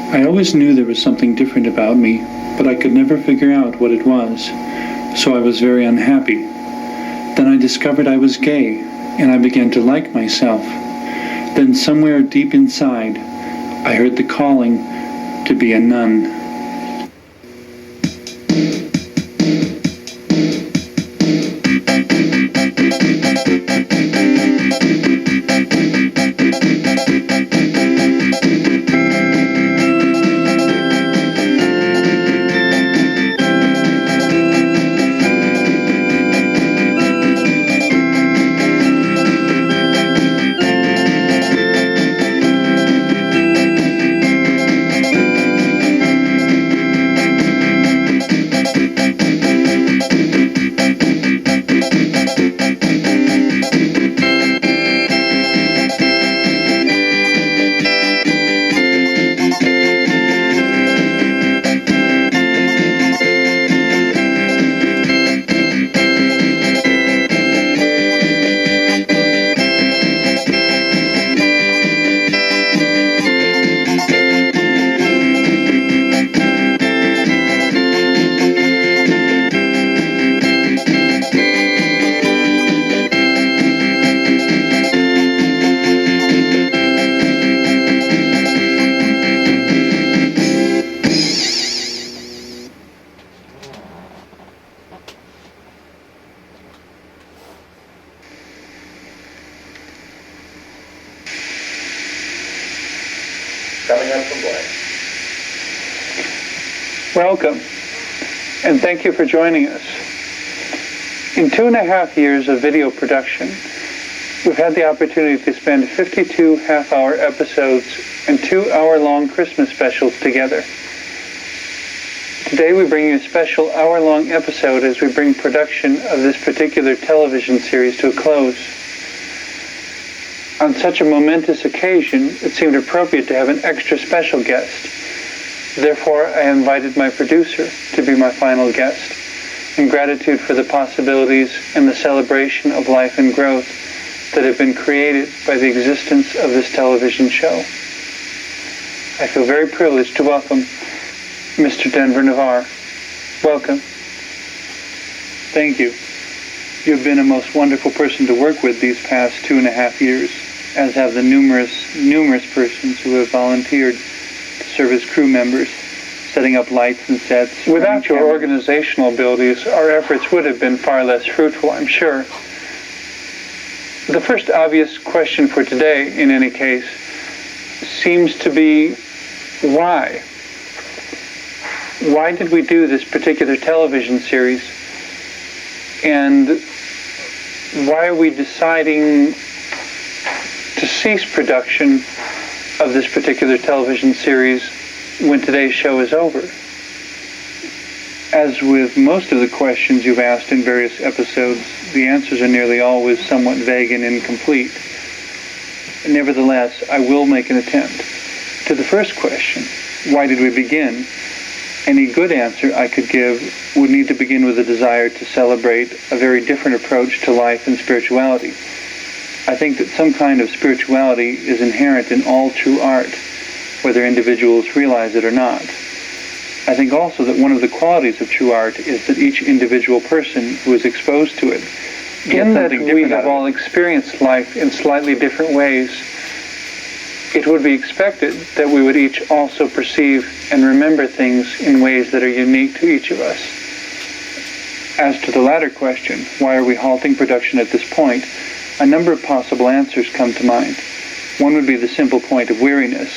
I always knew there was something different about me, but I could never figure out what it was, so I was very unhappy. Then I discovered I was gay, and I began to like myself. Then somewhere deep inside, I heard the calling to be a nun. Coming up from blank. Welcome, and thank you for joining us. In 2.5 years of video production, we've had the opportunity to spend 52 half-hour episodes and 2-hour-long Christmas specials together. Today we bring you a special hour-long episode as we bring production of this particular television series to a close. On such a momentous occasion, it seemed appropriate to have an extra special guest. Therefore, I invited my producer to be my final guest, in gratitude for the possibilities and the celebration of life and growth that have been created by the existence of this television show. I feel very privileged to welcome Mr. NeVaar. Welcome. Thank you. You've been a most wonderful person to work with these past 2.5 years, as have the numerous persons who have volunteered to serve as crew members, setting up lights and sets. Without your organizational abilities, our efforts would have been far less fruitful, I'm sure. The first obvious question for today, in any case, seems to be why? Why did we do this particular television series? And why are we deciding to cease production of this particular television series when today's show is over? As with most of the questions you've asked in various episodes, the answers are nearly always somewhat vague and incomplete. Nevertheless, I will make an attempt. To the first question, why did we begin? Any good answer I could give would need to begin with a desire to celebrate a very different approach to life and spirituality. I think that some kind of spirituality is inherent in all true art, whether individuals realize it or not. I think also that one of the qualities of true art is that each individual person who is exposed to it gets something different. We have all experienced life in slightly different ways. It would be expected that we would each also perceive and remember things in ways that are unique to each of us. As to the latter question, why are we halting production at this point, a number of possible answers come to mind. One would be the simple point of weariness.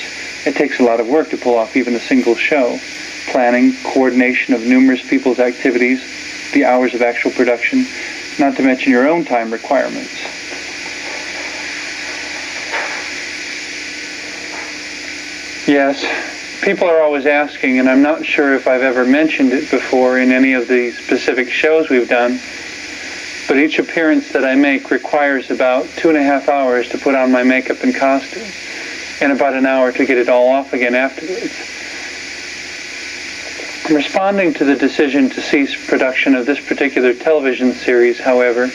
It takes a lot of work to pull off even a single show. Planning, coordination of numerous people's activities, the hours of actual production, not to mention your own time requirements. Yes, people are always asking, and I'm not sure if I've ever mentioned it before in any of the specific shows we've done, but each appearance that I make requires about 2.5 hours to put on my makeup and costume, and about an hour to get it all off again afterwards. In responding to the decision to cease production of this particular television series, however,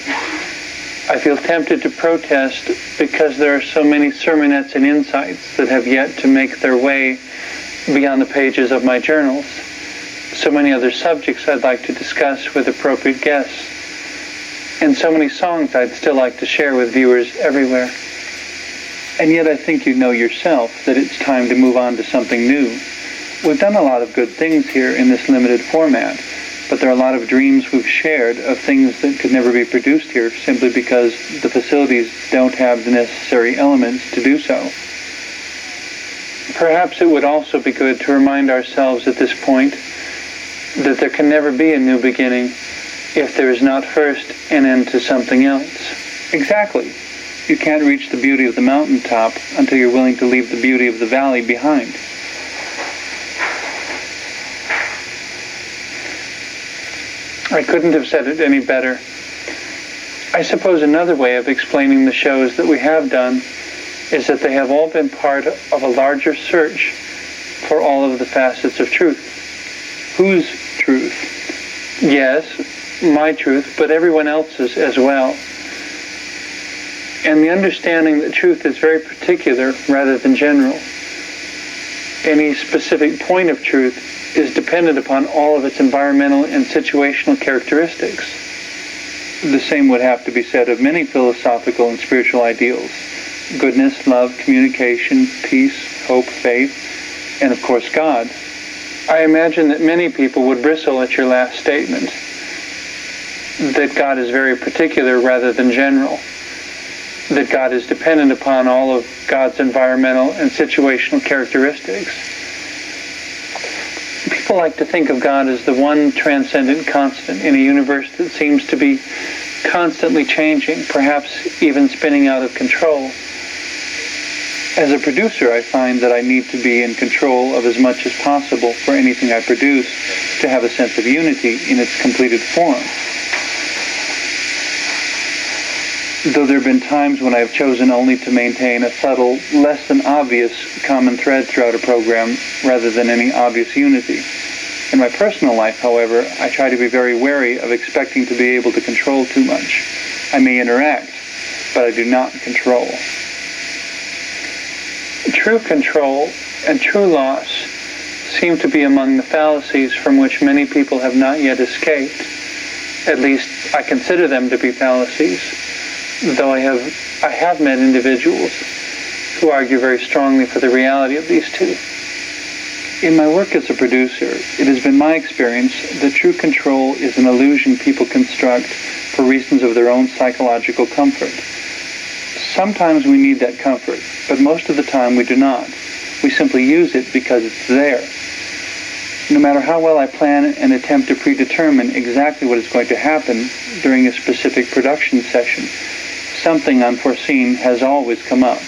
I feel tempted to protest because there are so many sermonettes and insights that have yet to make their way beyond the pages of my journals. So many other subjects I'd like to discuss with appropriate guests. And so many songs I'd still like to share with viewers everywhere. And yet I think you know yourself that it's time to move on to something new. We've done a lot of good things here in this limited format, but there are a lot of dreams we've shared of things that could never be produced here simply because the facilities don't have the necessary elements to do so. Perhaps it would also be good to remind ourselves at this point that there can never be a new beginning if there is not first an end to something else. Exactly. You can't reach the beauty of the mountaintop until you're willing to leave the beauty of the valley behind. I couldn't have said it any better. I suppose another way of explaining the shows that we have done is that they have all been part of a larger search for all of the facets of truth. Whose truth? Yes, my truth, but everyone else's as well. And the understanding that truth is very particular rather than general. Any specific point of truth is dependent upon all of its environmental and situational characteristics. The same would have to be said of many philosophical and spiritual ideals. Goodness, love, communication, peace, hope, faith, and of course God. I imagine that many people would bristle at your last statement, that God is very particular rather than general, that God is dependent upon all of God's environmental and situational characteristics. People like to think of God as the one transcendent constant in a universe that seems to be constantly changing, perhaps even spinning out of control. As a producer, I find that I need to be in control of as much as possible for anything I produce to have a sense of unity in its completed form. Though there have been times when I have chosen only to maintain a subtle, less than obvious common thread throughout a program rather than any obvious unity. In my personal life, however, I try to be very wary of expecting to be able to control too much. I may interact, but I do not control. True control and true loss seem to be among the fallacies from which many people have not yet escaped. At least I consider them to be fallacies, though I have met individuals who argue very strongly for the reality of these two. In my work as a producer, it has been my experience that true control is an illusion people construct for reasons of their own psychological comfort. Sometimes we need that comfort, but most of the time we do not. We simply use it because it's there. No matter how well I plan and attempt to predetermine exactly what is going to happen during a specific production session, something unforeseen has always come up.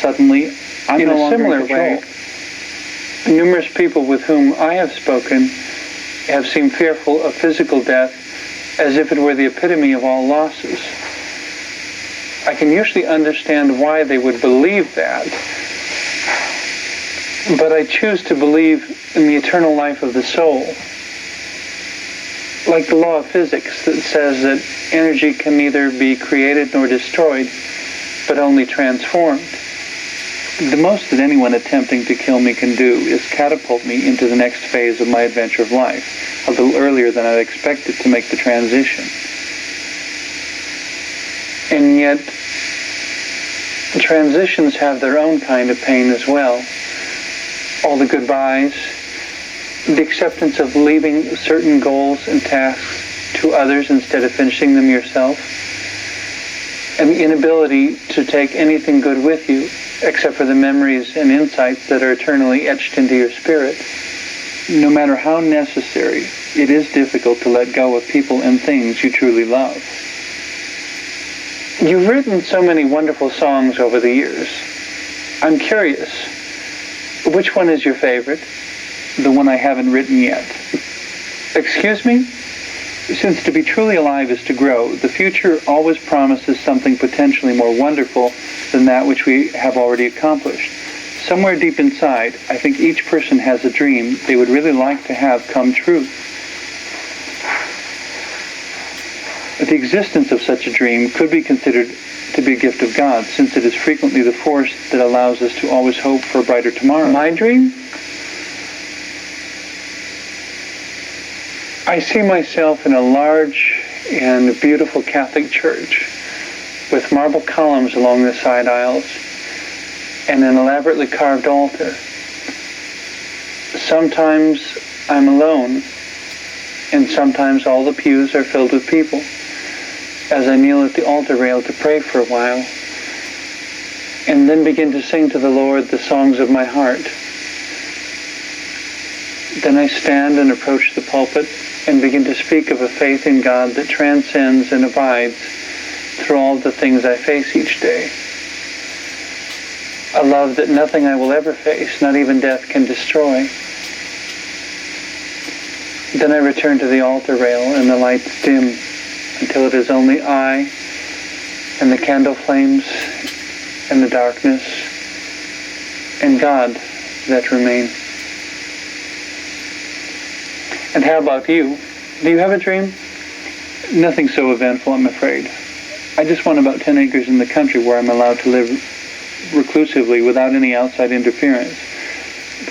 Suddenly, I'm no longer in control. In a similar way, numerous people with whom I have spoken have seemed fearful of physical death as if it were the epitome of all losses. I can usually understand why they would believe that, but I choose to believe in the eternal life of the soul. Like the law of physics that says that energy can neither be created nor destroyed, but only transformed. The most that anyone attempting to kill me can do is catapult me into the next phase of my adventure of life, a little earlier than I'd expected to make the transition. And yet, transitions have their own kind of pain as well. All the goodbyes, the acceptance of leaving certain goals and tasks to others instead of finishing them yourself, and the inability to take anything good with you except for the memories and insights that are eternally etched into your spirit. No matter how necessary, it is difficult to let go of people and things you truly love. You've written so many wonderful songs over the years. I'm curious, which one is your favorite? The one I haven't written yet. Excuse me? Since to be truly alive is to grow, the future always promises something potentially more wonderful than that which we have already accomplished. Somewhere deep inside, I think each person has a dream they would really like to have come true. The existence of such a dream could be considered to be a gift of God, since it is frequently the force that allows us to always hope for a brighter tomorrow. My dream? I see myself in a large and beautiful Catholic church with marble columns along the side aisles and an elaborately carved altar. Sometimes I'm alone, and sometimes all the pews are filled with people as I kneel at the altar rail to pray for a while, and then begin to sing to the Lord the songs of my heart. Then I stand and approach the pulpit and begin to speak of a faith in God that transcends and abides through all the things I face each day. A love that nothing I will ever face, not even death, can destroy. Then I return to the altar rail and the lights dim until it is only I and the candle flames and the darkness and God that remain. And how about you? Do you have a dream? Nothing so eventful, I'm afraid. I just want about 10 acres in the country where I'm allowed to live reclusively without any outside interference,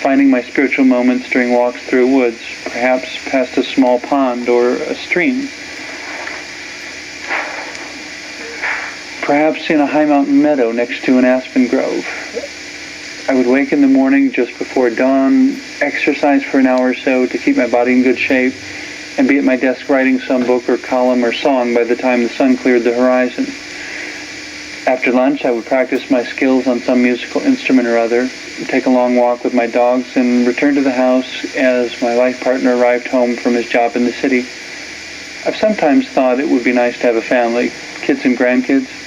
finding my spiritual moments during walks through woods, perhaps past a small pond or a stream. Perhaps in a high mountain meadow next to an aspen grove. I would wake in the morning just before dawn, exercise for an hour or so to keep my body in good shape, and be at my desk writing some book or column or song by the time the sun cleared the horizon. After lunch, I would practice my skills on some musical instrument or other, take a long walk with my dogs, and return to the house as my life partner arrived home from his job in the city. I've sometimes thought it would be nice to have a family, kids and grandkids,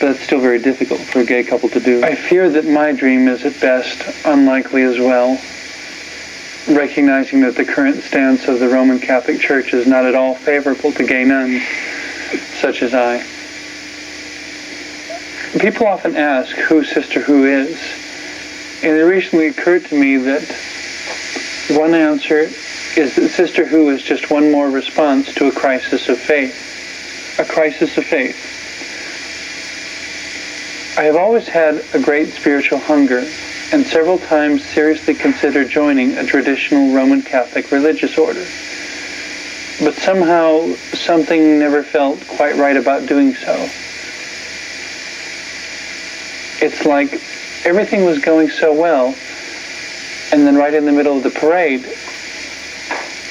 but it's still very difficult for a gay couple to do. I fear that my dream is at best unlikely as well, recognizing that the current stance of the Roman Catholic Church is not at all favorable to gay nuns, such as I. People often ask who Sister Who is, and it recently occurred to me that one answer is that Sister Who is just one more response to a crisis of faith. A crisis of faith. I have always had a great spiritual hunger, and several times seriously considered joining a traditional Roman Catholic religious order. But somehow, something never felt quite right about doing so. It's like everything was going so well, and then right in the middle of the parade,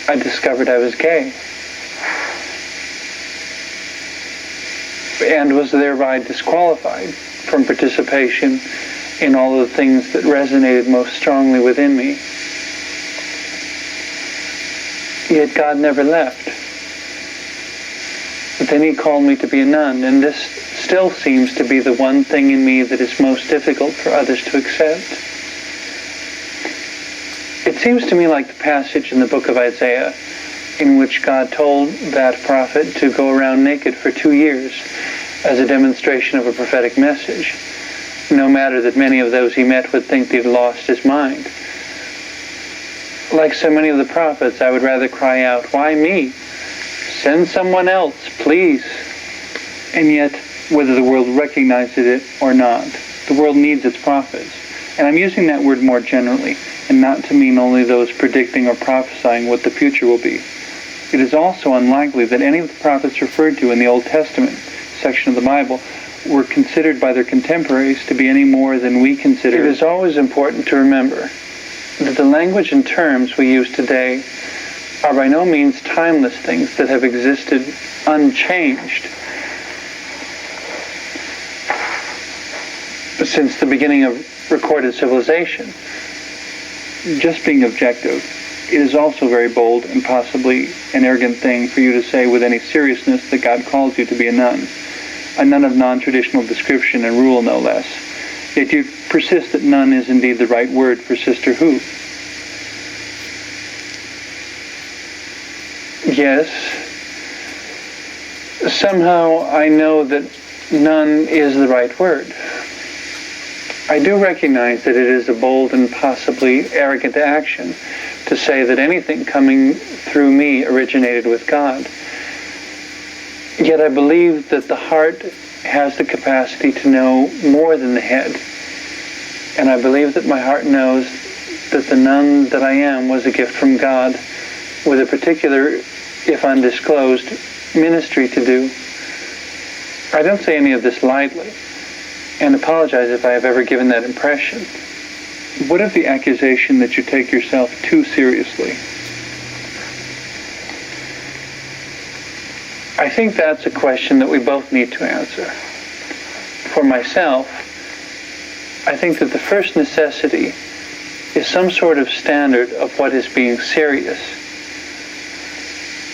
I discovered I was gay. And was thereby disqualified from participation in all of the things that resonated most strongly within me. Yet God never left. But then he called me to be a nun, and this still seems to be the one thing in me that is most difficult for others to accept. It seems to me like the passage in the book of Isaiah in which God told that prophet to go around naked for 2 years as a demonstration of a prophetic message, no matter that many of those he met would think that he'd lost his mind. Like so many of the prophets, I would rather cry out, "Why me? Send someone else, please." And yet, whether the world recognizes it or not, the world needs its prophets. And I'm using that word more generally, and not to mean only those predicting or prophesying what the future will be. It is also unlikely that any of the prophets referred to in the Old Testament section of the Bible were considered by their contemporaries to be any more than we consider. It is always important to remember that the language and terms we use today are by no means timeless things that have existed unchanged since the beginning of recorded civilization. Just being objective, it is also very bold and possibly an arrogant thing for you to say with any seriousness that God calls you to be a nun of non-traditional description and rule, no less. Yet you persist that nun is indeed the right word for Sister Who. Yes, somehow I know that nun is the right word. I do recognize that it is a bold and possibly arrogant action to say that anything coming through me originated with God. Yet I believe that the heart has the capacity to know more than the head. And I believe that my heart knows that the nun that I am was a gift from God with a particular if undisclosed, ministry to do. I don't say any of this lightly, and apologize if I have ever given that impression. What of the accusation that you take yourself too seriously? I think that's a question that we both need to answer. For myself, I think that the first necessity is some sort of standard of what is being serious.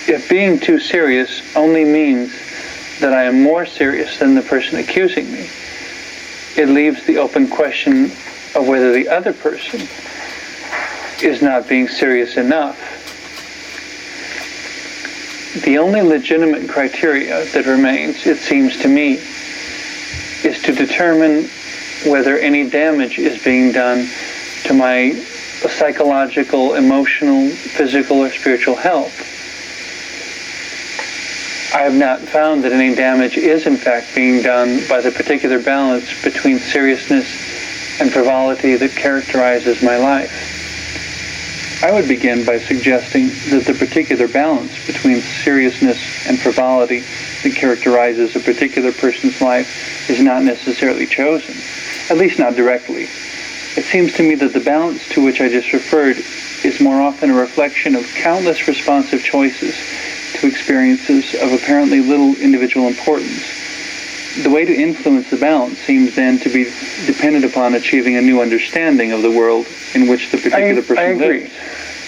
If being too serious only means that I am more serious than the person accusing me, it leaves the open question of whether the other person is not being serious enough. The only legitimate criteria that remains, it seems to me, is to determine whether any damage is being done to my psychological, emotional, physical, or spiritual health. I have not found that any damage is in fact being done by the particular balance between seriousness and frivolity that characterizes my life. I would begin by suggesting that the particular balance between seriousness and frivolity that characterizes a particular person's life is not necessarily chosen, at least not directly. It seems to me that the balance to which I just referred is more often a reflection of countless responsive choices to experiences of apparently little individual importance. The way to influence the balance seems then to be dependent upon achieving a new understanding of the world in which the particular person lives. I agree.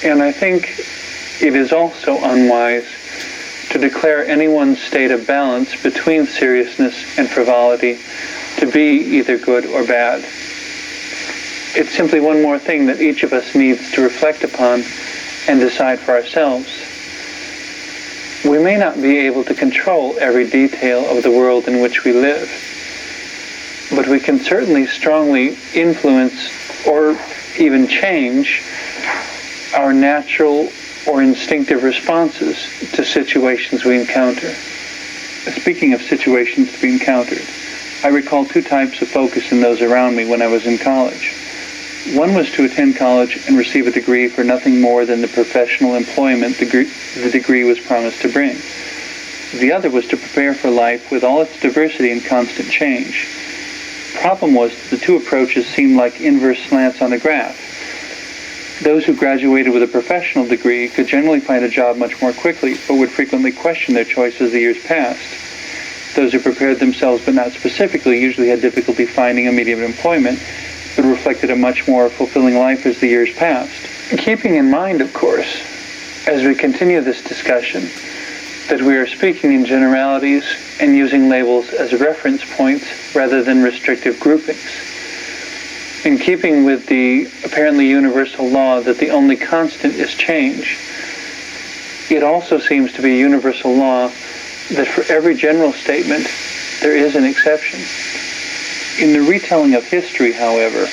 And I think it is also unwise to declare anyone's state of balance between seriousness and frivolity to be either good or bad. It's simply one more thing that each of us needs to reflect upon and decide for ourselves. We may not be able to control every detail of the world in which we live, but we can certainly strongly influence or even change our natural or instinctive responses to situations we encounter. Speaking of situations to be encountered, I recall two types of focus in those around me when I was in college. One was to attend college and receive a degree for nothing more than the professional employment the degree was promised to bring. The other was to prepare for life with all its diversity and constant change. The problem was that the two approaches seemed like inverse slants on a graph. Those who graduated with a professional degree could generally find a job much more quickly, but would frequently question their choice as the years passed. Those who prepared themselves but not specifically usually had difficulty finding immediate employment, but reflected a much more fulfilling life as the years passed. Keeping in mind, of course, as we continue this discussion, that we are speaking in generalities and using labels as reference points rather than restrictive groupings. In keeping with the apparently universal law that the only constant is change, it also seems to be a universal law that for every general statement, there is an exception. In the retelling of history, however,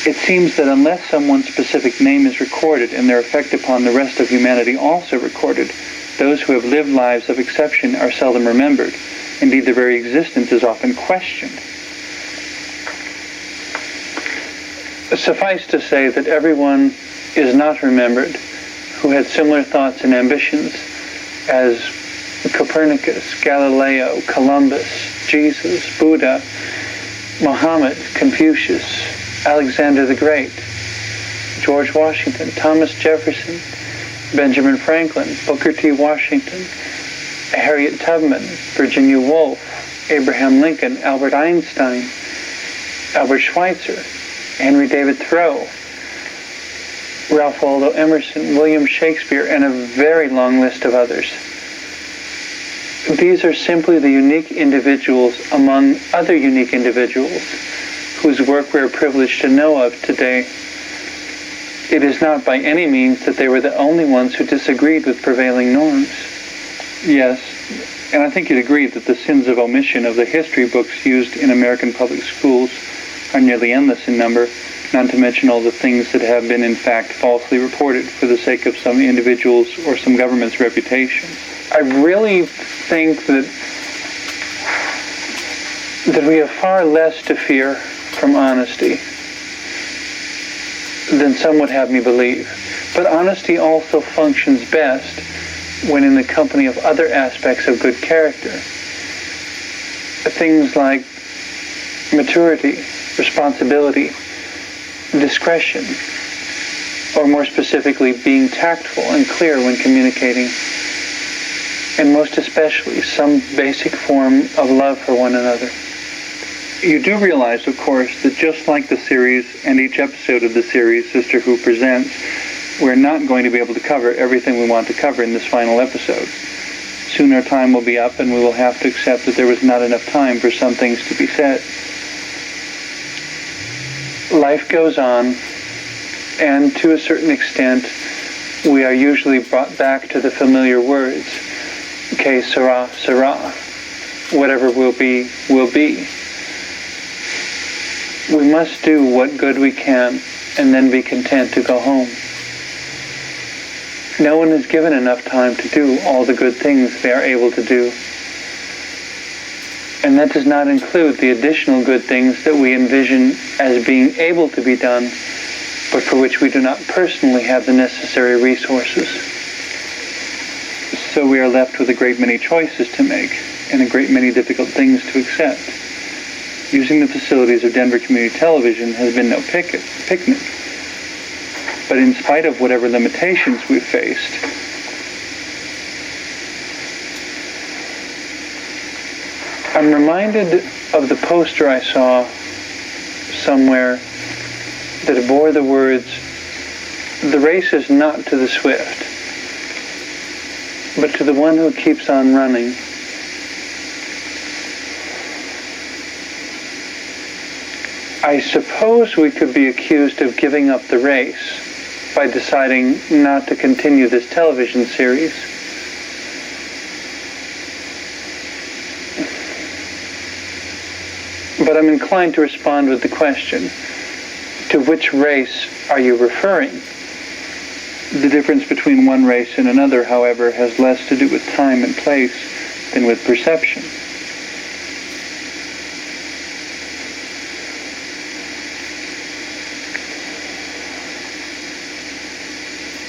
it seems that unless someone's specific name is recorded and their effect upon the rest of humanity also recorded, those who have lived lives of exception are seldom remembered. Indeed, their very existence is often questioned. Suffice to say that everyone is not remembered who had similar thoughts and ambitions as Copernicus, Galileo, Columbus, Jesus, Buddha, Muhammad, Confucius, Alexander the Great, George Washington, Thomas Jefferson, Benjamin Franklin, Booker T. Washington, Harriet Tubman, Virginia Woolf, Abraham Lincoln, Albert Einstein, Albert Schweitzer, Henry David Thoreau, Ralph Waldo Emerson, William Shakespeare, and a very long list of others. These are simply the unique individuals among other unique individuals whose work we are privileged to know of today. It is not by any means that they were the only ones who disagreed with prevailing norms. Yes, and I think you'd agree that the sins of omission of the history books used in American public schools are nearly endless in number, not to mention all the things that have been in fact falsely reported for the sake of some individual's or some government's reputation. I really think that we have far less to fear from honesty than some would have me believe. But honesty also functions best when in the company of other aspects of good character. Things like maturity, responsibility, discretion, or more specifically, being tactful and clear when communicating, and most especially, some basic form of love for one another. You do realize, of course, that just like the series and each episode of the series, Sister Who Presents, we're not going to be able to cover everything we want to cover in this final episode. Soon our time will be up and we will have to accept that there was not enough time for some things to be said. Life goes on, and to a certain extent, we are usually brought back to the familiar words, que sera, sera. Whatever will be, will be. We must do what good we can and then be content to go home. No one is given enough time to do all the good things they are able to do. And that does not include the additional good things that we envision as being able to be done, but for which we do not personally have the necessary resources. So we are left with a great many choices to make and a great many difficult things to accept. Using the facilities of Denver Community Television has been no picnic. But in spite of whatever limitations we've faced, I'm reminded of the poster I saw somewhere that bore the words, "The race is not to the swift, but to the one who keeps on running." I suppose we could be accused of giving up the race by deciding not to continue this television series. But I'm inclined to respond with the question, to which race are you referring? The difference between one race and another, however, has less to do with time and place than with perception.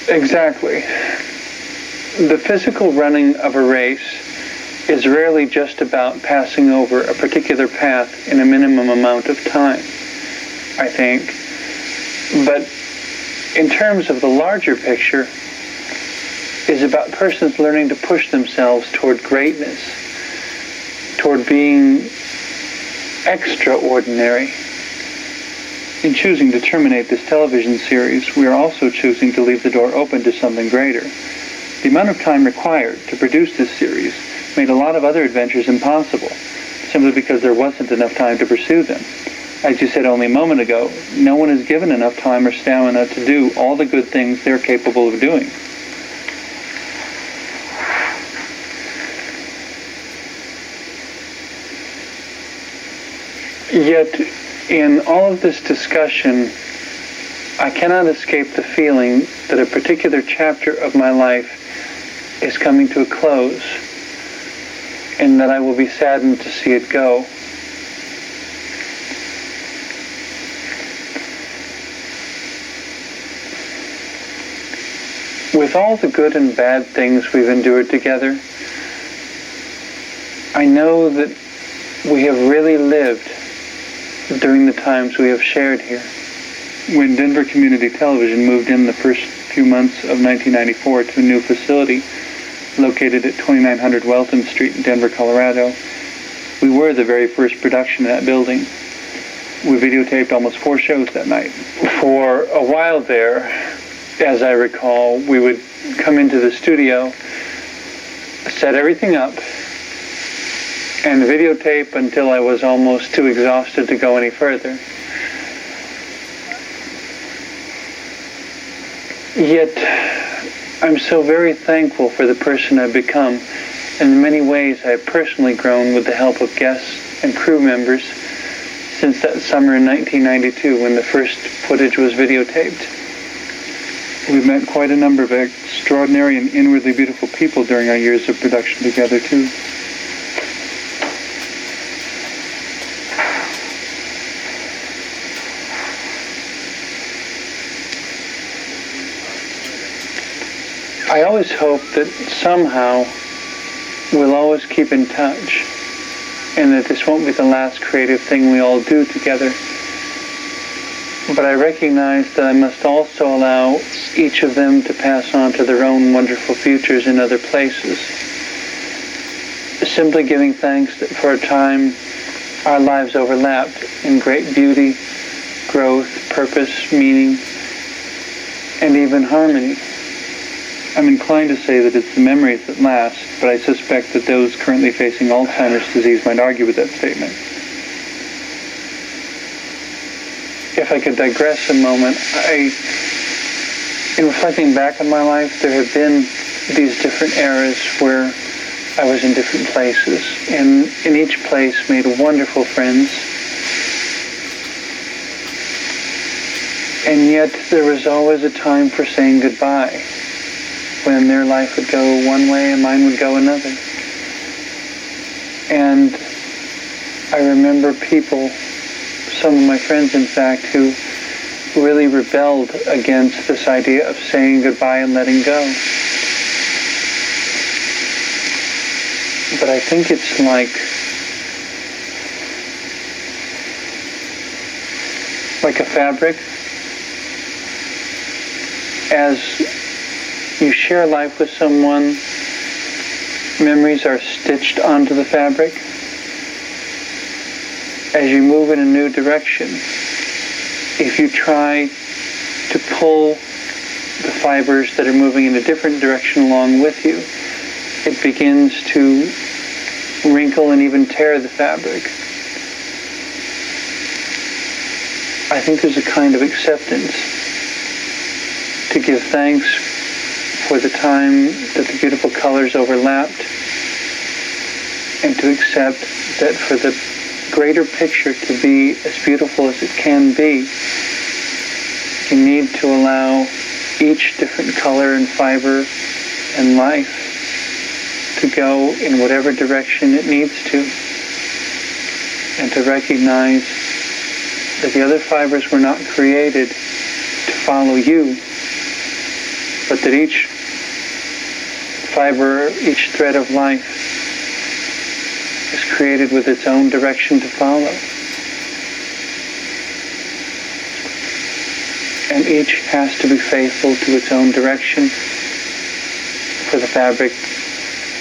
Exactly. The physical running of a race is rarely just about passing over a particular path in a minimum amount of time, I think. But in terms of the larger picture, is about persons learning to push themselves toward greatness, toward being extraordinary. In choosing to terminate this television series, we are also choosing to leave the door open to something greater. The amount of time required to produce this series made a lot of other adventures impossible, simply because there wasn't enough time to pursue them. As you said only a moment ago, no one is given enough time or stamina to do all the good things they're capable of doing. Yet, in all of this discussion, I cannot escape the feeling that a particular chapter of my life is coming to a close, and that I will be saddened to see it go. With all the good and bad things we've endured together, I know that we have really lived during the times we have shared here. When Denver Community Television moved in the first few months of 1994 to a new facility located at 2900 Welton Street in Denver, Colorado, we were the very first production in that building. We videotaped almost 4 shows that night. For a while there, as I recall, we would come into the studio, set everything up, and videotape until I was almost too exhausted to go any further. Yet, I'm so very thankful for the person I've become, and in many ways I have personally grown with the help of guests and crew members since that summer in 1992 when the first footage was videotaped. We've met quite a number of extraordinary and inwardly beautiful people during our years of production together, too. I always hope that somehow we'll always keep in touch, and that this won't be the last creative thing we all do together. But I recognize that I must also allow each of them to pass on to their own wonderful futures in other places. Simply giving thanks that for a time our lives overlapped in great beauty, growth, purpose, meaning, and even harmony. I'm inclined to say that it's the memories that last, but I suspect that those currently facing Alzheimer's disease might argue with that statement. If I could digress a moment, in reflecting back on my life, there have been these different eras where I was in different places, and in each place made wonderful friends. And yet there was always a time for saying goodbye, when their life would go one way and mine would go another. And I remember people, some of my friends in fact, who really rebelled against this idea of saying goodbye and letting go. But I think it's like a fabric. As you share life with someone, memories are stitched onto the fabric. As you move in a new direction, if you try to pull the fibers that are moving in a different direction along with you, it begins to wrinkle and even tear the fabric. I think there's a kind of acceptance to give thanks for the time that the beautiful colors overlapped, and to accept that for the greater picture to be as beautiful as it can be, you need to allow each different color and fiber and life to go in whatever direction it needs to, and to recognize that the other fibers were not created to follow you, but that each fiber, each thread of life is created with its own direction to follow. And each has to be faithful to its own direction for the fabric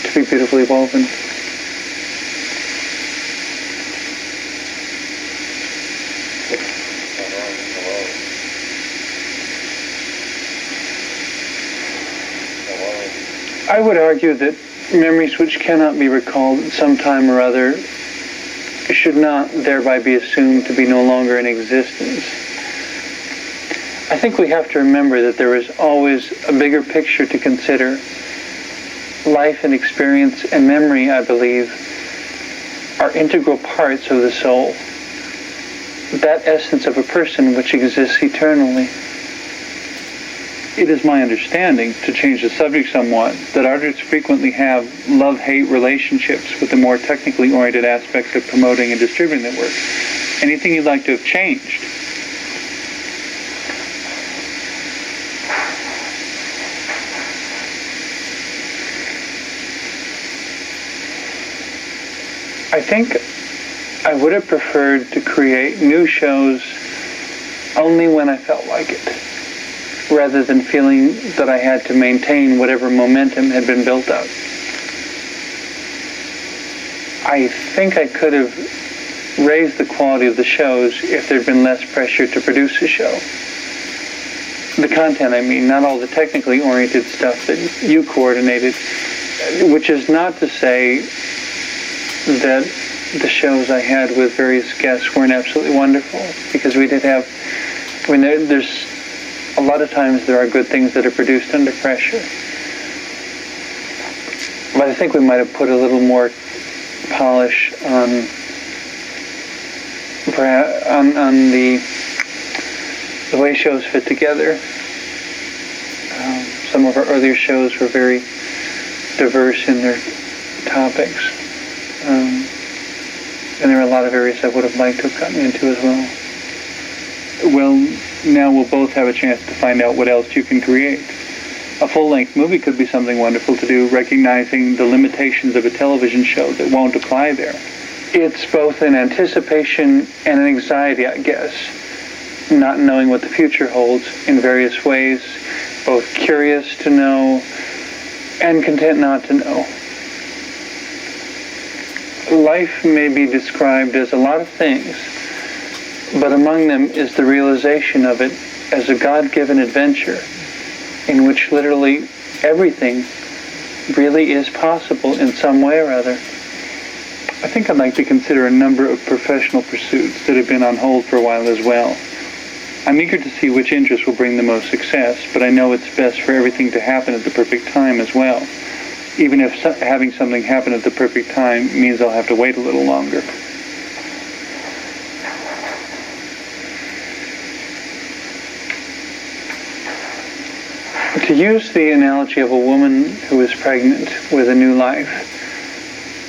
to be beautifully woven. I would argue that memories which cannot be recalled at some time or other should not thereby be assumed to be no longer in existence. I think we have to remember that there is always a bigger picture to consider. Life and experience and memory, I believe, are integral parts of the soul. That essence of a person which exists eternally. It is my understanding, to change the subject somewhat, that artists frequently have love-hate relationships with the more technically oriented aspects of promoting and distributing their work. Anything you'd like to have changed? I think I would have preferred to create new shows only when I felt like it, rather than feeling that I had to maintain whatever momentum had been built up. I think I could have raised the quality of the shows if there'd been less pressure to produce a show. The content, I mean, not all the technically oriented stuff that you coordinated, which is not to say that the shows I had with various guests weren't absolutely wonderful, because we did have, there's a lot of times there are good things that are produced under pressure. But I think we might have put a little more polish on the way shows fit together. Some of our earlier shows were very diverse in their topics. And there are a lot of areas I would have liked to have gotten into as well. Well, now we'll both have a chance to find out what else you can create. A full-length movie could be something wonderful to do, recognizing the limitations of a television show that won't apply there. It's both an anticipation and an anxiety, I guess, not knowing what the future holds in various ways, both curious to know and content not to know. Life may be described as a lot of things, but among them is the realization of it as a God-given adventure in which literally everything really is possible in some way or other. I think I'd like to consider a number of professional pursuits that have been on hold for a while as well. I'm eager to see which interest will bring the most success, but I know it's best for everything to happen at the perfect time as well, even if having something happen at the perfect time means I'll have to wait a little longer. To use the analogy of a woman who is pregnant with a new life,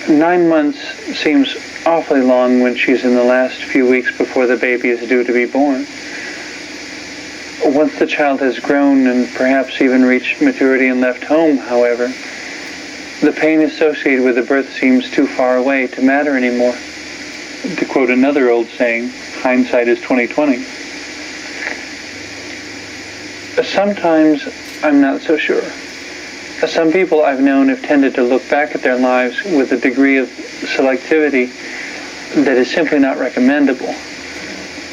9 months seems awfully long when she's in the last few weeks before the baby is due to be born. Once the child has grown and perhaps even reached maturity and left home, however, the pain associated with the birth seems too far away to matter anymore. To quote another old saying, hindsight is 20/20. Sometimes I'm not so sure. Some people I've known have tended to look back at their lives with a degree of selectivity that is simply not recommendable.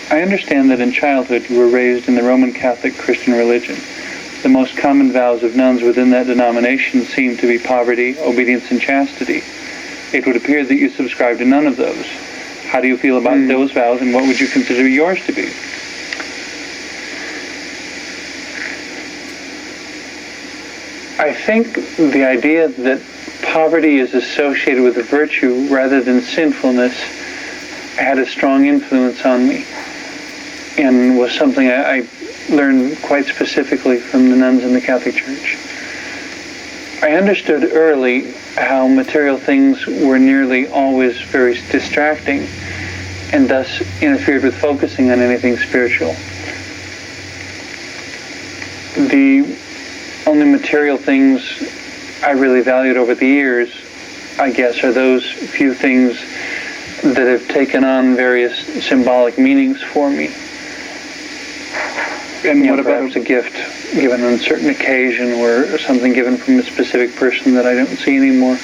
I understand that in childhood you were raised in the Roman Catholic Christian religion. The most common vows of nuns within that denomination seem to be poverty, obedience, and chastity. It would appear that you subscribe to none of those. How do you feel about those vows, and what would you consider yours to be? I think the idea that poverty is associated with a virtue rather than sinfulness had a strong influence on me, and was something I learned quite specifically from the nuns in the Catholic Church. I understood early how material things were nearly always very distracting, and thus interfered with focusing on anything spiritual. The only material things I really valued over the years, I guess, are those few things that have taken on various symbolic meanings for me. And what about a gift given on a certain occasion, or something given from a specific person that I don't see anymore?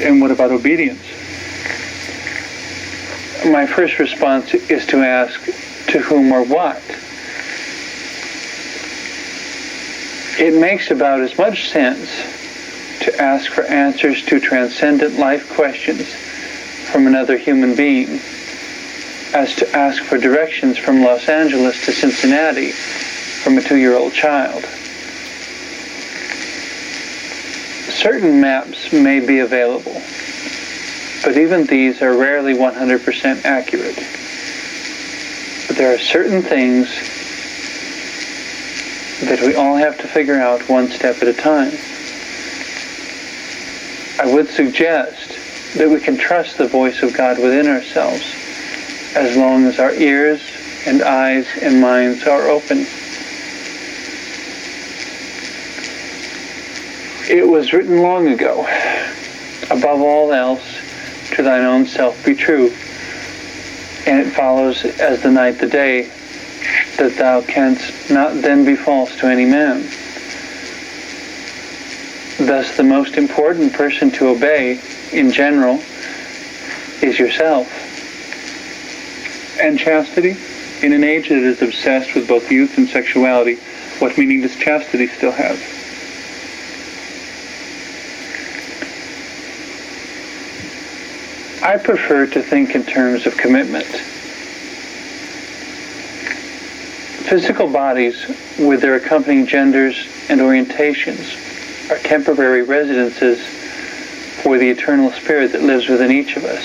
And what about obedience? My first response is to ask, to whom or what? It makes about as much sense to ask for answers to transcendent life questions from another human being as to ask for directions from Los Angeles to Cincinnati from a 2-year-old child. Certain maps may be available, but even these are rarely 100% accurate. But there are certain things that we all have to figure out one step at a time. I would suggest that we can trust the voice of God within ourselves as long as our ears and eyes and minds are open. It was written long ago, above all else, to thine own self be true, and it follows as the night the day, that thou canst not then be false to any man. Thus, the most important person to obey, in general, is yourself. And chastity? In an age that is obsessed with both youth and sexuality, what meaning does chastity still have? I prefer to think in terms of commitment. Physical bodies, with their accompanying genders and orientations, are temporary residences for the eternal spirit that lives within each of us.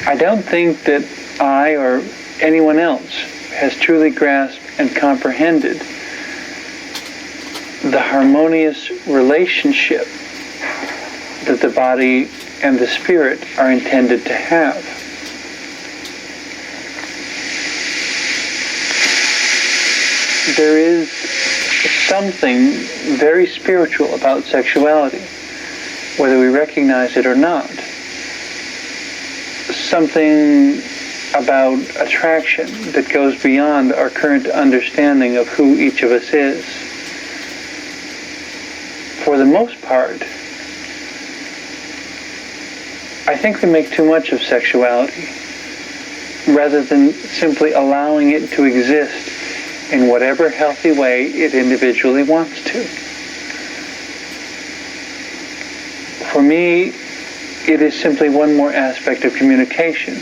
I don't think that I or anyone else has truly grasped and comprehended the harmonious relationship that the body and the spirit are intended to have. there is something very spiritual about sexuality, whether we recognize it or not. Something about attraction that goes beyond our current understanding of who each of us is. For the most part, I think we make too much of sexuality, rather than simply allowing it to exist in whatever healthy way it individually wants to. For me, it is simply one more aspect of communication,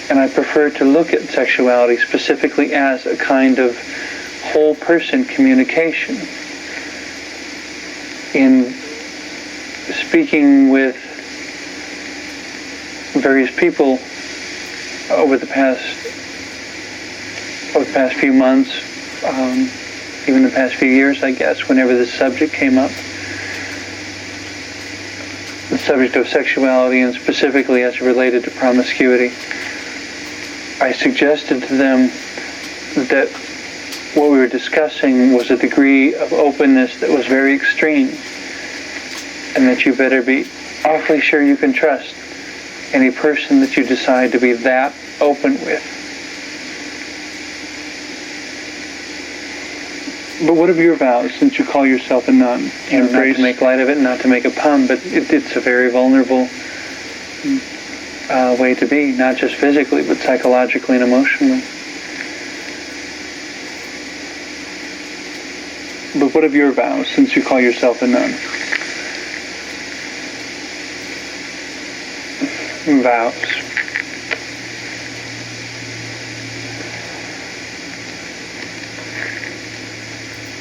and I prefer to look at sexuality specifically as a kind of whole person communication. In speaking with various people over the past few months, even the past few years, I guess, whenever this subject came up, the subject of sexuality, and specifically as it related to promiscuity, I suggested to them that what we were discussing was a degree of openness that was very extreme, and that you better be awfully sure you can trust any person that you decide to be that open with. But what of your vows, since you call yourself a nun? And not to make light of it, not to make a pun, but it's a very vulnerable way to be, not just physically, but psychologically and emotionally. But what of your vows, since you call yourself a nun? Vows.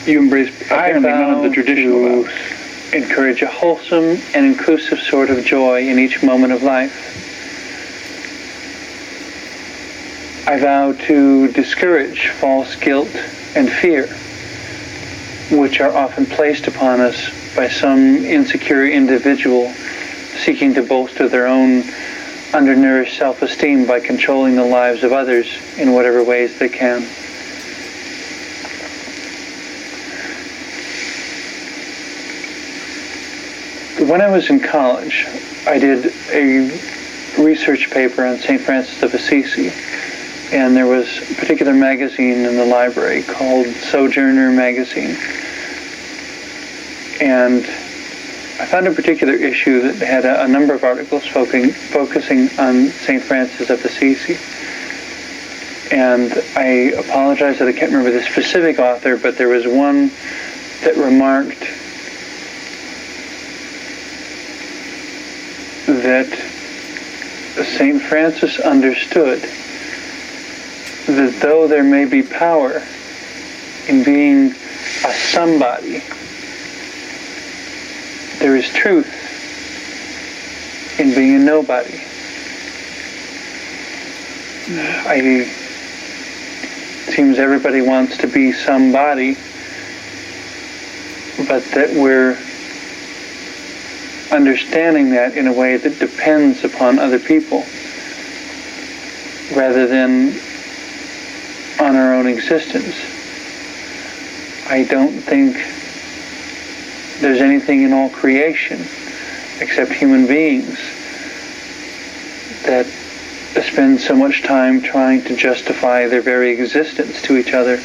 You embrace apparently none of the traditional vows. Encourage a wholesome and inclusive sort of joy in each moment of life. I vow to discourage false guilt and fear, which are often placed upon us by some insecure individual seeking to bolster their own undernourished self-esteem by controlling the lives of others in whatever ways they can. When I was in college, I did a research paper on St. Francis of Assisi, and there was a particular magazine in the library called Sojourner magazine. And I found a particular issue that had a number of articles focusing on St. Francis of Assisi. And I apologize that I can't remember the specific author, but there was one that remarked that St. Francis understood that though there may be power in being a somebody, there is truth in being a nobody. It seems everybody wants to be somebody, but that we're understanding that in a way that depends upon other people rather than on our own existence. I don't think there's anything in all creation except human beings that spend so much time trying to justify their very existence to each other,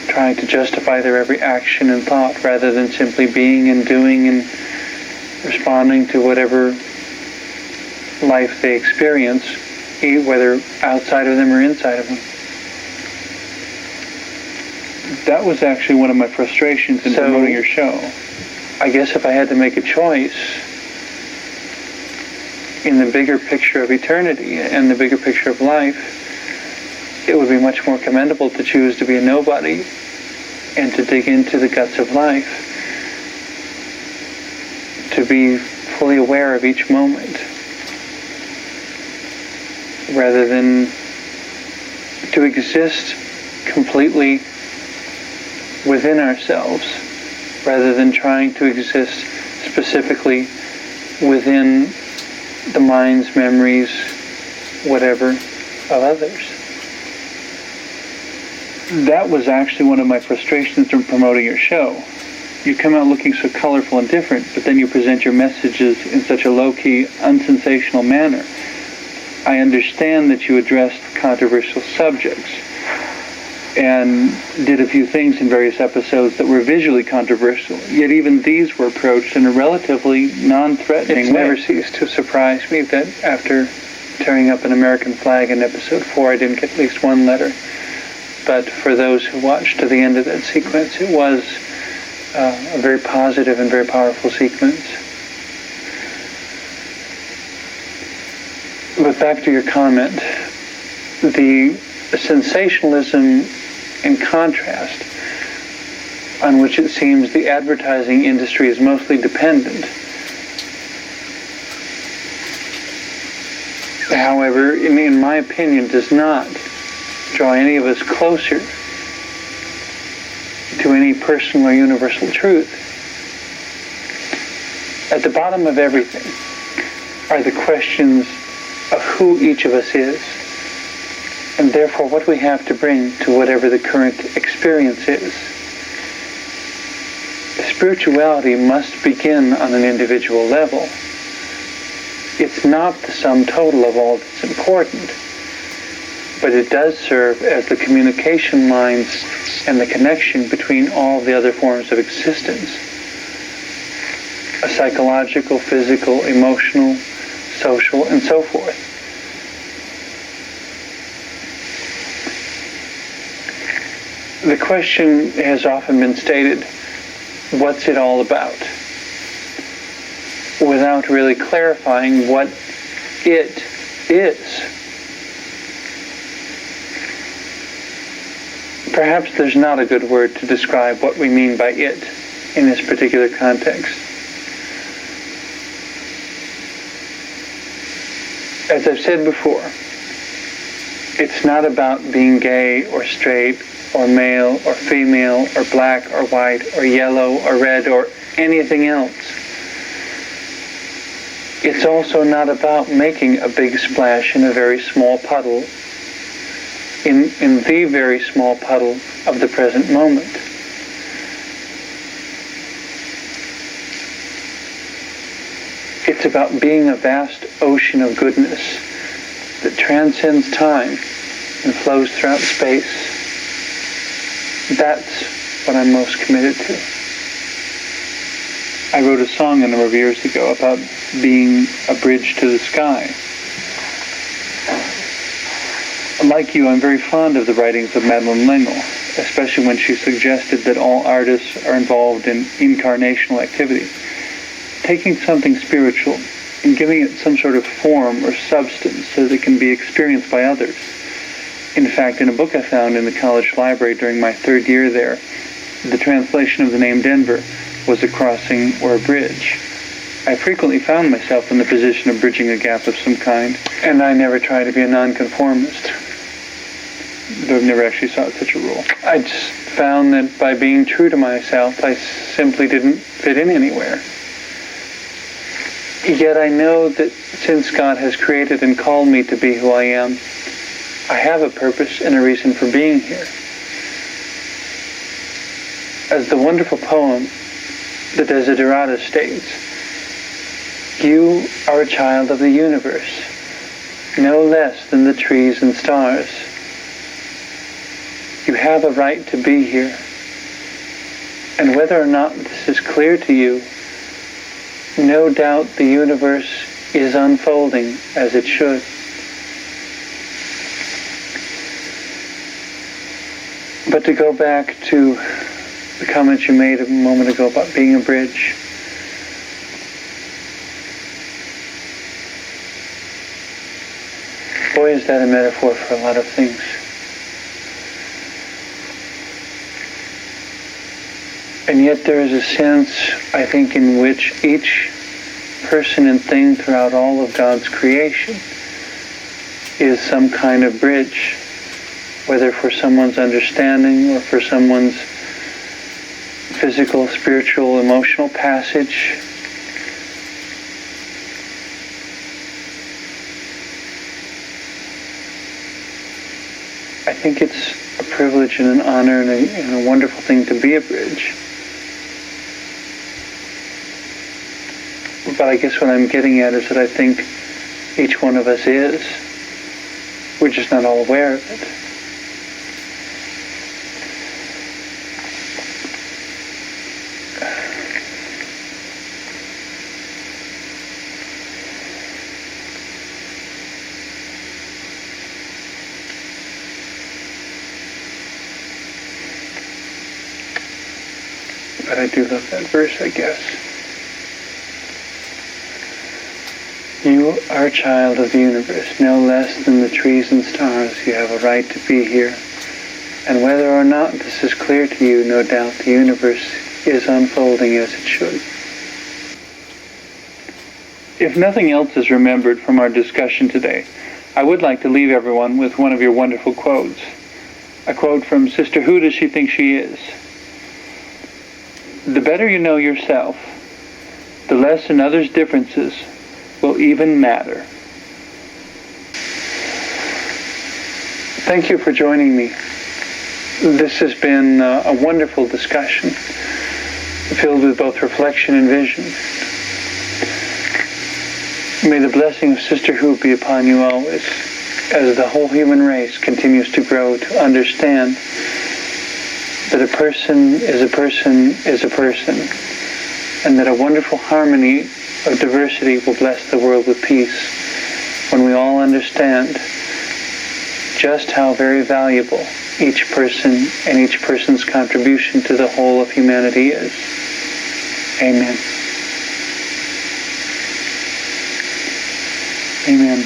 trying to justify their every action and thought rather than simply being and doing and responding to whatever life they experience, whether outside of them or inside of them. That was actually one of my frustrations in promoting your show. I guess if I had to make a choice in the bigger picture of eternity and the bigger picture of life, it would be much more commendable to choose to be a nobody and to dig into the guts of life, to be fully aware of each moment, rather than to exist completely within ourselves, rather than trying to exist specifically within the minds, memories, whatever, of others. That was actually one of my frustrations from promoting your show. You come out looking so colorful and different, but then you present your messages in such a low-key, unsensational manner. I understand that you addressed controversial subjects and did a few things in various episodes that were visually controversial, yet even these were approached in a relatively non-threatening way. It's never ceased to surprise me that after tearing up an American flag in episode 4, I didn't get at least one letter. But for those who watched to the end of that sequence, it was a very positive and very powerful sequence. But back to your comment, the sensationalism in contrast on which it seems the advertising industry is mostly dependent, however, in my opinion, does not draw any of us closer to any personal or universal truth. At the bottom of everything are the questions of who each of us is, and therefore what we have to bring to whatever the current experience is. Spirituality must begin on an individual level. It's not the sum total of all that's important, but it does serve as the communication lines and the connection between all the other forms of existence. A psychological, physical, emotional, social, and so forth. The question has often been stated, what's it all about? Without really clarifying what it is. Perhaps there's not a good word to describe what we mean by it in this particular context. As I've said before, it's not about being gay or straight or male or female or black or white or yellow or red or anything else. It's also not about making a big splash in a very small puddle, in the very small puddle of the present moment. It's about being a vast ocean of goodness that transcends time and flows throughout space. That's what I'm most committed to. I wrote a song a number of years ago about being a bridge to the sky. Like you, I'm very fond of the writings of Madeleine L'Engle, especially when she suggested that all artists are involved in incarnational activity. Taking something spiritual and giving it some sort of form or substance so that it can be experienced by others. In fact, in a book I found in the college library during my third year there, the translation of the name Denver was a crossing or a bridge. I frequently found myself in the position of bridging a gap of some kind, and I never tried to be a nonconformist, though I've never actually sought such a rule. I just found that by being true to myself, I simply didn't fit in anywhere. Yet I know that since God has created and called me to be who I am, I have a purpose and a reason for being here. As the wonderful poem, the Desiderata states, you are a child of the universe, no less than the trees and stars. You have a right to be here. And whether or not this is clear to you, no doubt the universe is unfolding as it should. But to go back to the comments you made a moment ago about being a bridge, boy, is that a metaphor for a lot of things. And yet there is a sense, I think, in which each person and thing throughout all of God's creation is some kind of bridge, whether for someone's understanding or for someone's physical, spiritual, emotional passage. I think it's a privilege and an honor and a wonderful thing to be a bridge. But I guess what I'm getting at is that I think each one of us is. We're just not all aware of it. But I do love that verse, I guess. You are a child of the universe, no less than the trees and stars. You have a right to be here. And whether or not this is clear to you, no doubt the universe is unfolding as it should. If nothing else is remembered from our discussion today, I would like to leave everyone with one of your wonderful quotes. A quote from Sister Who Does She Think She Is? The better you know yourself, the less in others' differences will even matter. Thank you for joining me. This has been a wonderful discussion, filled with both reflection and vision. May the blessing of sisterhood be upon you always, as the whole human race continues to grow to understand that a person is a person is a person, and that a wonderful harmony of diversity will bless the world with peace when we all understand just how very valuable each person and each person's contribution to the whole of humanity is. Amen. Amen.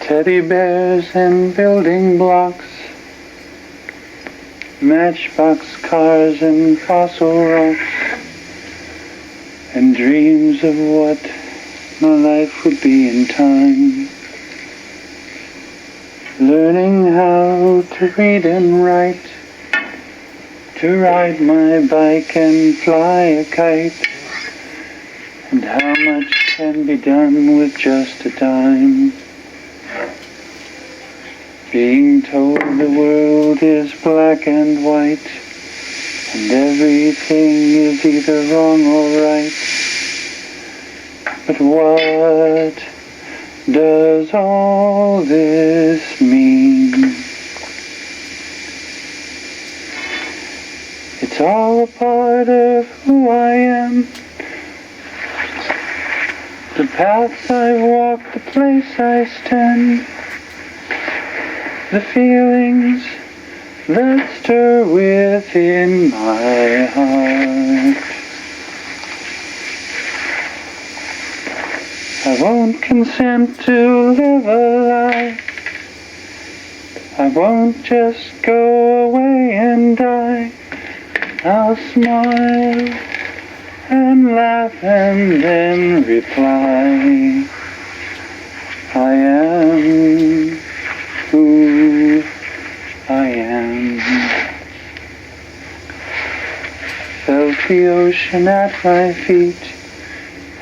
Teddy bears and building blocks, matchbox cars and fossil rocks, and dreams of what my life would be in time. Learning how to read and write, to ride my bike and fly a kite, and how much can be done with just a dime. Being told the world is black and white, and everything is either wrong or right. But what does all this mean? It's all a part of who I am. The paths I've walked, the place I stand, the feelings that stir within my heart. I won't consent to live a lie. I won't just go away and die. I'll smile and laugh and then reply. I am who I am. Felt the ocean at my feet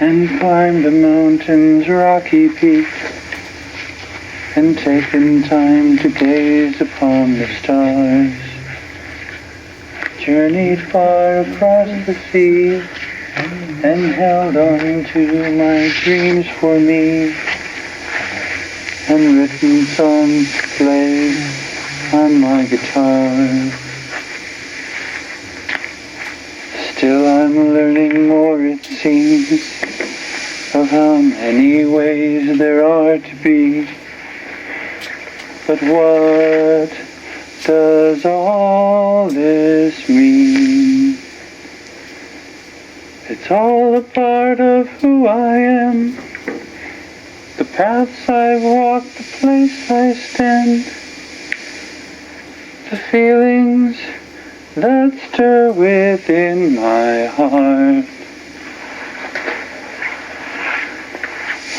and climbed the mountain's rocky peak, and taken time to gaze upon the stars. Journeyed far across the sea and held on to my dreams for me, and written songs to play on my guitar. Still I'm learning more, it seems, of how many ways there are to be. But what does all this mean? It's all a part of who I am. The paths I've walked, the place I stand, the feelings that stir within my heart.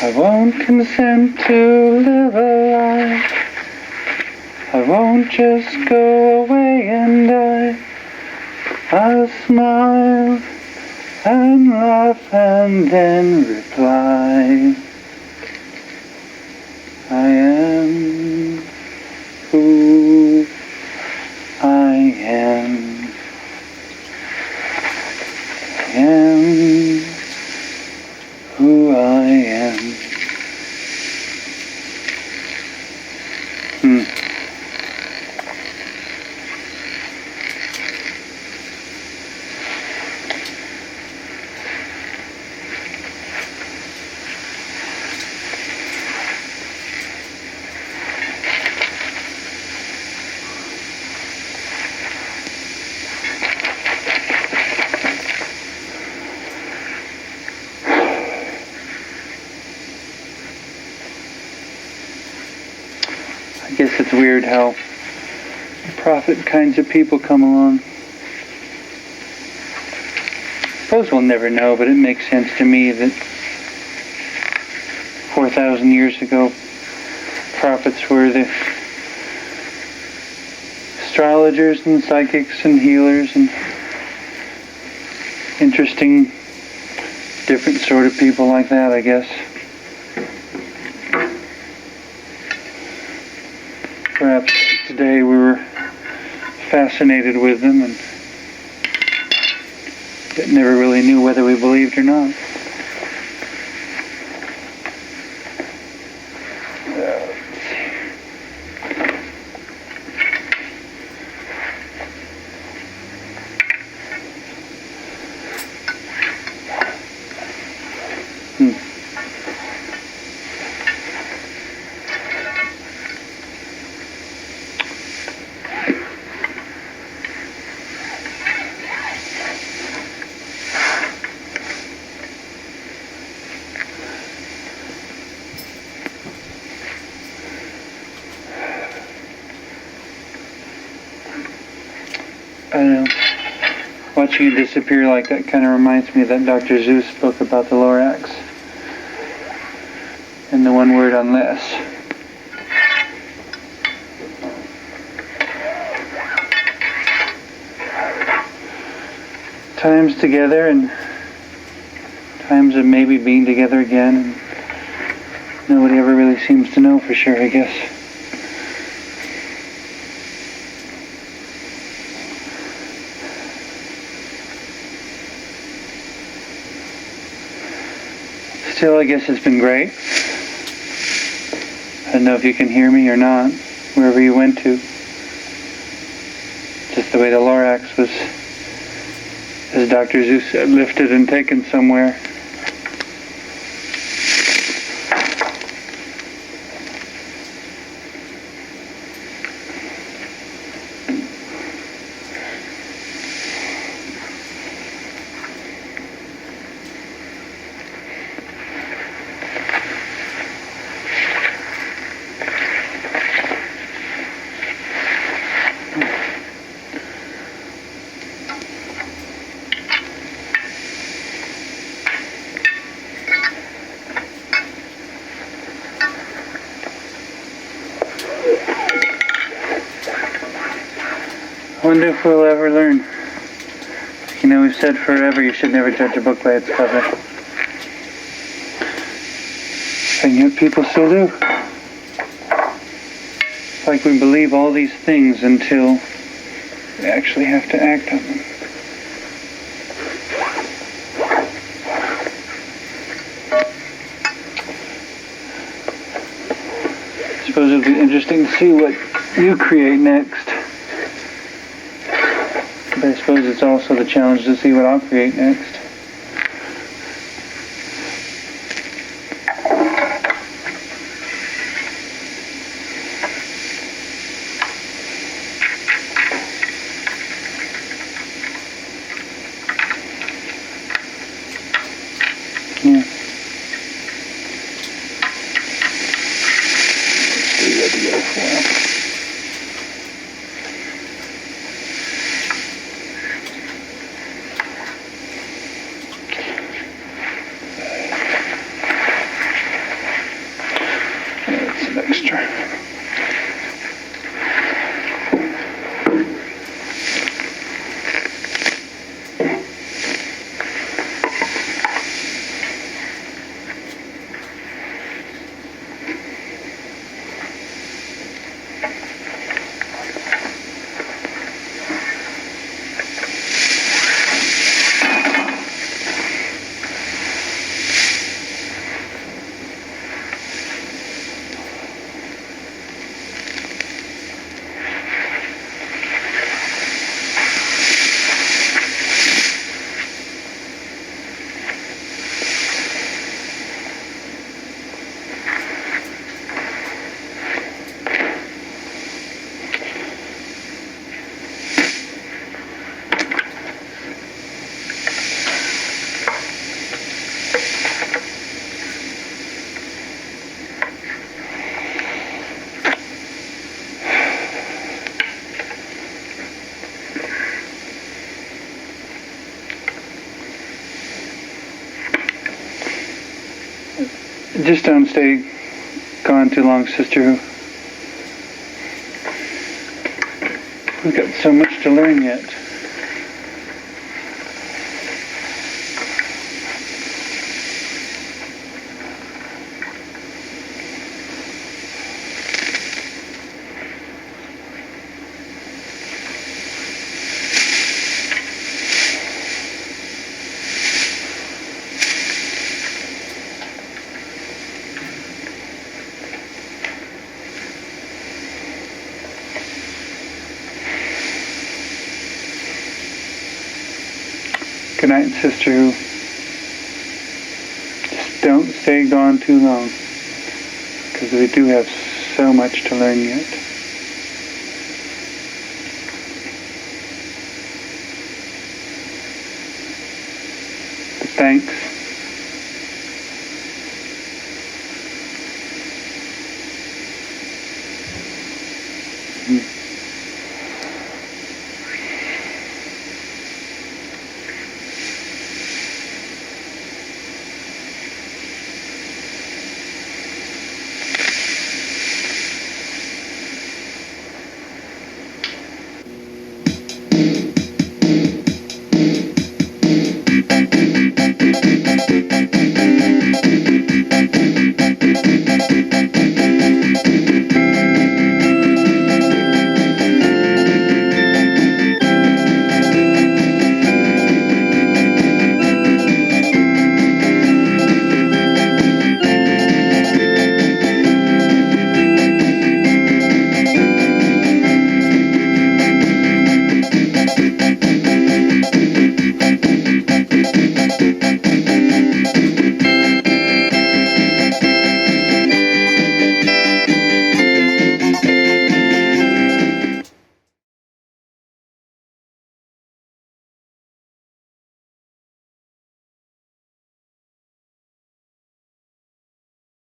I won't consent to live a lie. I won't just go away and die. I'll smile and laugh and then reply. I am who I am. I am who I am. I guess it's weird how prophet kinds of people come along. I suppose we'll never know, but it makes sense to me that 4,000 years ago, prophets were the astrologers and psychics and healers and interesting, different sort of people like that, I guess. Perhaps today we were fascinated with them and never really knew whether we believed or not. I don't know. Watching it disappear like that kind of reminds me of that Dr. Seuss book about the Lorax. And the one word unless. Times together and times of maybe being together again. And nobody ever really seems to know for sure, I guess. Still, I guess it's been great. I don't know if you can hear me or not, wherever you went to. Just the way the Lorax was, as Dr. Seuss said, lifted and taken somewhere. I wonder if we'll ever learn. You know, we've said forever you should never judge a book by its cover. And yet people still do. It's like we believe all these things until we actually have to act on them. I suppose it'll be interesting to see what you create next. But I suppose it's also the challenge to see what I'll create next. Yeah. Let's see what to go for. Just don't stay gone too long, Sister. We've got so much to learn yet. Good night, Sister. Just don't stay gone too long, because we do have so much to learn yet. But thanks